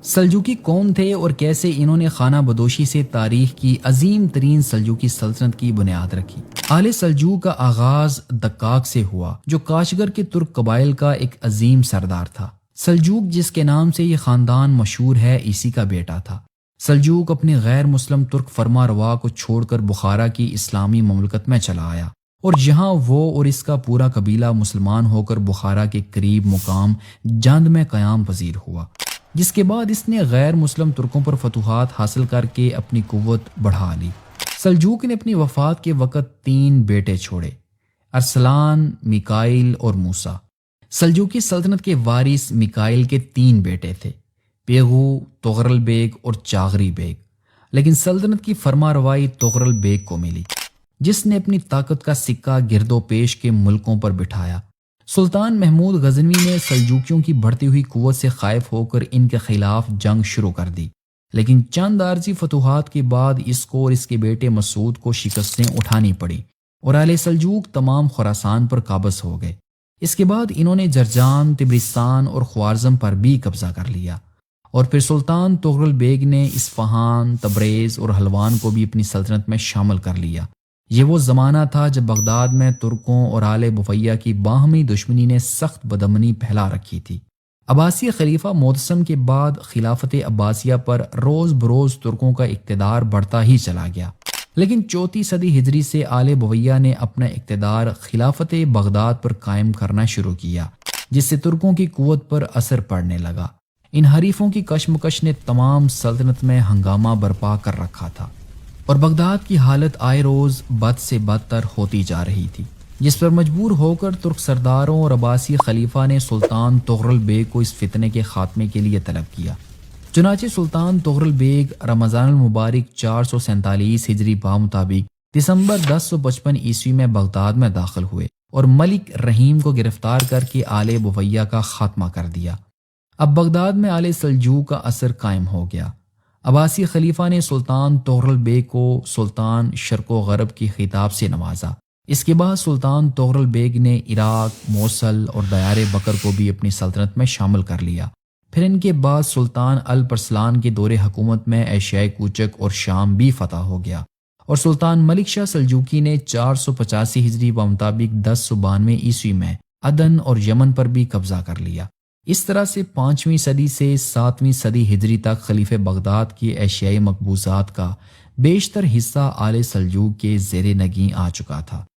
سلجوقی کون تھے اور کیسے انہوں نے خانہ بدوشی سے تاریخ کی عظیم ترین سلجوقی سلطنت کی بنیاد رکھی؟ آل سلجوق کا آغاز دکاک سے ہوا، جو کاشگر کے ترک قبائل کا ایک عظیم سردار تھا۔ سلجوق جس کے نام سے یہ خاندان مشہور ہے، اسی کا بیٹا تھا۔ سلجوق اپنی غیر مسلم ترک فرما روا کو چھوڑ کر بخارا کی اسلامی مملکت میں چلا آیا، اور جہاں وہ اور اس کا پورا قبیلہ مسلمان ہو کر بخارا کے قریب مقام جند میں قیام پذیر ہوا، جس کے بعد اس نے غیر مسلم ترکوں پر فتوحات حاصل کر کے اپنی قوت بڑھا لی۔ سلجوق نے اپنی وفات کے وقت 3 بیٹے چھوڑے: ارسلان، میکائل اور موسیٰ۔ سلجوقی سلطنت کے وارث میکائل کے 3 بیٹے تھے: پیغو، تغرل بیگ اور چاغری بیگ، لیکن سلطنت کی فرما روائی تغرل بیگ کو ملی، جس نے اپنی طاقت کا سکہ گرد و پیش کے ملکوں پر بٹھایا۔ سلطان محمود غزنوی نے سلجوقیوں کی بڑھتی ہوئی قوت سے خائف ہو کر ان کے خلاف جنگ شروع کر دی، لیکن چند عارضی فتوحات کے بعد اس کو اور اس کے بیٹے مسعود کو شکستیں اٹھانی پڑی اور آل سلجوق تمام خراسان پر قابض ہو گئے۔ اس کے بعد انہوں نے جرجان، طبرستان اور خوارزم پر بھی قبضہ کر لیا، اور پھر سلطان تغرل بیگ نے اصفہان، تبریز اور حلوان کو بھی اپنی سلطنت میں شامل کر لیا۔ یہ وہ زمانہ تھا جب بغداد میں ترکوں اور آل بویہ کی باہمی دشمنی نے سخت بدامنی پھیلا رکھی تھی۔ عباسی خلیفہ معتصم کے بعد خلافت عباسیہ پر روز بروز ترکوں کا اقتدار بڑھتا ہی چلا گیا، لیکن 4 صدی ہجری سے آل بویہ نے اپنا اقتدار خلافت بغداد پر قائم کرنا شروع کیا، جس سے ترکوں کی قوت پر اثر پڑنے لگا۔ ان حریفوں کی کشمکش نے تمام سلطنت میں ہنگامہ برپا کر رکھا تھا، اور بغداد کی حالت آئے روز بد سے بدتر ہوتی جا رہی تھی، جس پر مجبور ہو کر ترک سرداروں اور عباسی خلیفہ نے سلطان تغرل بیگ کو اس فتنے کے خاتمے کے لیے طلب کیا۔ چنانچہ سلطان تغرل بیگ رمضان المبارک 447 ہجری مطابق دسمبر 1055 عیسوی میں بغداد میں داخل ہوئے اور ملک رحیم کو گرفتار کر کے آل بویہ کا خاتمہ کر دیا۔ اب بغداد میں آل سلجوق کا اثر قائم ہو گیا۔ عباسی خلیفہ نے سلطان تغرل بیگ کو سلطان شرق و غرب کی خطاب سے نوازا۔ اس کے بعد سلطان تغرل بیگ نے عراق، موصل اور دیار بکر کو بھی اپنی سلطنت میں شامل کر لیا۔ پھر ان کے بعد سلطان الپرسلان کے دور حکومت میں ایشیائے کوچک اور شام بھی فتح ہو گیا، اور سلطان ملک شاہ سلجوقی نے 485 ہجری مطابق 1092 عیسوی میں عدن اور یمن پر بھی قبضہ کر لیا۔ اس طرح سے 5ویں صدی سے 7ویں صدی ہجری تک خلیفہ بغداد کی ایشیائی مقبوضات کا بیشتر حصہ آل سلجوق کے زیر نگیں آ چکا تھا۔